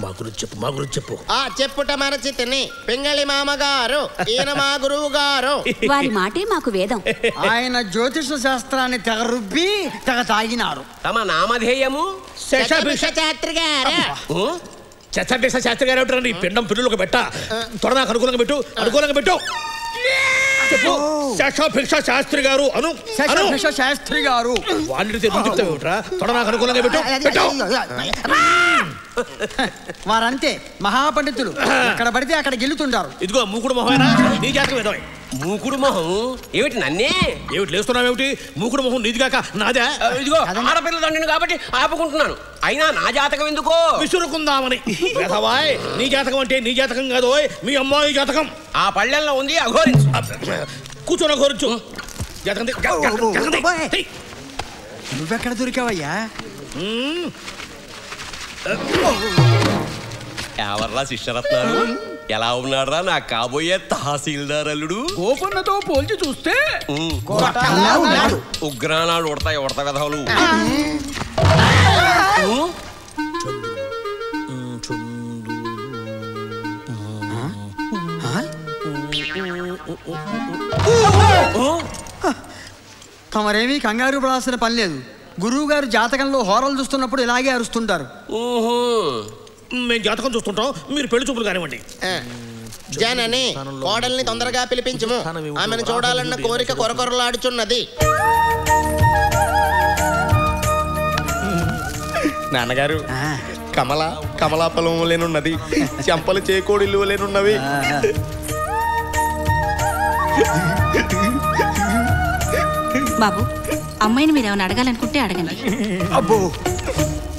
మా గురించి చెప్పు, మా గురించి చెప్పు. చెప్పుట మరచితిని పింగళి మామగారు, ఈయన మా గురువు గారు. వారి మాటే మాకు వేదం. ఆయన జ్యోతిష శాస్త్రాన్ని తెగ రుబ్బి తెగ తాగినారు. తమ నామధేయము శాస్త్రి గారు. శశభిష శాస్త్రి గారు ఏమిటారు? ఈ పిండం పిల్లలకు పెట్ట త్వర నాకు అనుకూలంగా పెట్టు, అనుకూలంగా పెట్టు. చెప్పు. శశభిష శాస్త్రి గారు అను. శశభిష శాస్త్రి గారు వాళ్ళు చెప్తావు ఏమిట్రా? త్వర నాకు అనుకూలంగా పెట్టు. వారంతే మహాపండితులు, ఎక్కడ పడితే అక్కడ గెలుతుంటారు. ఇదిగో మూకుడు మొహమేనా? నీ జాతకం ఏదో. మూకుడు మొహం ఏమిటి? నన్నే ఏమిటి లేస్తున్నావు? ఏమిటి మూకుడు మొహం? నీదిగాక నాదే. ఇదిగో ఆడపిల్ల దండిని కాబట్టి ఆపుకుంటున్నాను. అయినా నా జాతకం ఎందుకో విసురుకుందామని. నీ జాతకం అంటే నీ జాతకం కాదు, మీ అమ్మాయి జాతకం. ఆ పళ్ళెల్లో ఉంది, అఘోరించు. కూర్చొని అఘోరించు. జాతకం నువ్వెక్కడ దొరికావయ్యా? ఎవర్రా శిష్యరత్నాలు? ఎలా ఉన్నారా నా కాబోయే తహసీల్దార్ అల్లుడు? గోపన్నతో పోల్చి చూస్తే ఉగ్రాణాలు ఉడతాయి, ఉడత కథలు. తమరేమీ కంగారు పడాల్సిన పని లేదు. గురువు గారు జాతకంలో హోరలు చూస్తున్నప్పుడు ఇలాగే అరుస్తుంటారు. మేము జాతకం చూస్తుంటాం, మీరు పెళ్లి చూపులు కానివ్వండి. జనని కోడల్ని తొందరగా పిలిపించము, ఆమెను చూడాలన్న కోరిక కొరకొరలాడుచున్నది. నాన్నగారు, కమలాపలం లేనున్నది, చెంపలు చేకోడిల్లు లేనున్నవి. బాబు, అమ్మాయిని మీరు ఏమైనా అడగాలనుకుంటే అడగండి. అబ్బో,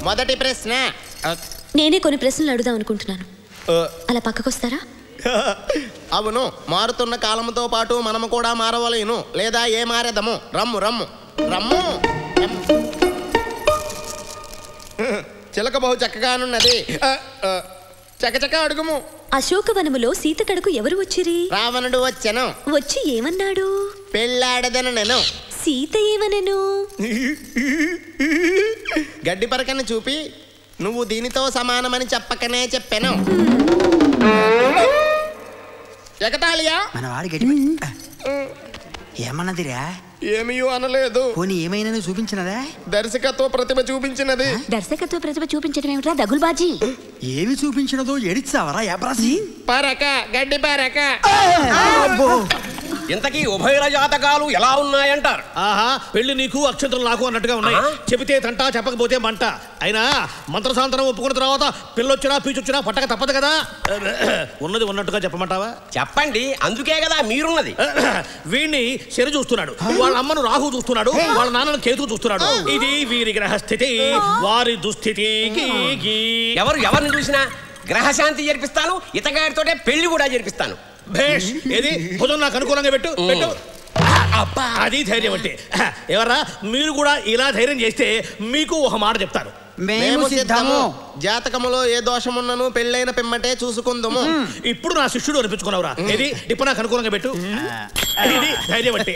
మొదటి ప్రశ్న. నేనే కొన్ని ప్రశ్నలు అడుగుదాం అనుకుంటున్నాను, అలా పక్కకొస్తారా? అవును, మారుతున్న కాలంతో పాటు మనము కూడా మారవలేను, లేదా ఏ మారేదము. రమ్ము రమ్ము రమ్ము. చిలక బహు చక్కగానున్నది, చకచక అడుగుము. అశోకవనములో సీతకడకు ఎవరు వచ్చిరి? రావణుడు వచ్చెను. వచ్చి ఏమన్నాడు? పెళ్ళాడదను నేను. సీత ఏమనెను? గడ్డి పరకని చూపి నువ్వు దీనితో సమానమని చెప్పకనే చెప్పాను. ఎగతాళియా? మన వాడి గడ్డి ఏమన్నదిరా? ఏమీ అనలేదు. పోనీ ఏమైనా చూపించినదా? దర్శకత్వ ప్రతిభ చూపించినది. దర్శకత్వ ప్రతిభ చూపించడం ఏమిట్రా దగులుబాజీ? ఏమి చూపించినదో ఎడిచావరా యాబ్రాసి? పరక, గడ్డి పరక. ఇంతకీ ఉభయ జాతకాలు ఎలా ఉన్నాయంటారు? ఆహా, పెళ్లి నీకు అక్షంతలు నాకు అన్నట్టుగా ఉన్నాయి. చెబితే తంట, చెప్పకపోతే మంట. అయినా మంత్రసాంతరం ఒప్పుకున్న తర్వాత పిల్లొచ్చినా పీచొచ్చినా పట్టక తప్పదు కదా. ఉన్నది ఉన్నట్టుగా చెప్పమంటావా? చెప్పండి, అందుకే కదా మీరున్నది. వీడిని శని చూస్తున్నాడు, వాళ్ళ అమ్మను రాహు చూస్తున్నాడు, వాళ్ళ నాన్నను కేతు చూస్తున్నాడు. ఇది వీరి గ్రహస్థితి, వారి దుస్థితి. ఎవరిని చూసినా గ్రహశాంతి జరిపిస్తాను, ఇతగాడితోటే పెళ్లి కూడా జరిపిస్తాను. భేష్, ఏది భుజం నాకు అనుకూలంగా పెట్టు పెట్టు. అబ్బా, అది ధైర్యం అంటే. ఎవరా మీరు కూడా ఇలా ధైర్యం చేస్తే మీకు ఒక మాట చెప్తారు. మేము సిద్ధము. జాతకములో ఏ దోషమున్నను పెళ్ళైన పిమ్మటే చూసుకుందాము. ఇప్పుడు నా శిష్యుడు అనిపించుకున్నావురా. ఏది ఇప్పుడు నాకు అనుకూలంగా పెట్టు. ఇది ధైర్యం అంటే.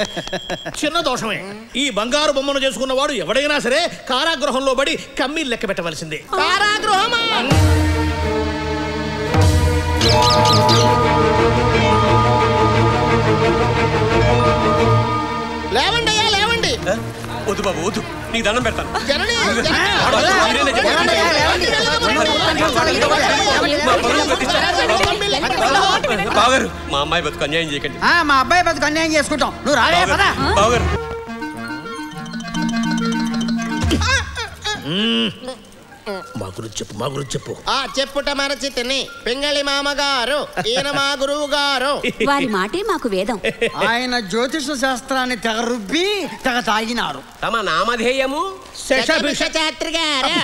చిన్న దోషమే. ఈ బంగారు బొమ్మను చేసుకున్నవాడు ఎవడైనా సరే కారాగృహంలో పడి కమ్మీలు లెక్క పెట్టవలసిందే. కారాగృహమా? లేవండి అయ్యా, లేవండి. వద్దు బాబు, వద్దు, నీ దండం పెడతాను. బావగారు, మా అమ్మాయి బతుకు అన్యాయం చేయకండి. మా అబ్బాయి బతుకు అన్యాయం చేసుకుంటాం. నువ్వు రాలే కదా బావగారు. మా గురించి చెప్పు, మా గురించి చెప్పు. చెప్పుట మరచితిని పింగళి మామగారు, ఈయన మా గురువు గారు. వారి మాటే మాకు వేదం. ఆయన జ్యోతిష శాస్త్రాన్ని తెగ రుబ్బి తెగ తాగినారు. తమ నామధేయము శశభిష శాస్త్రి గారు.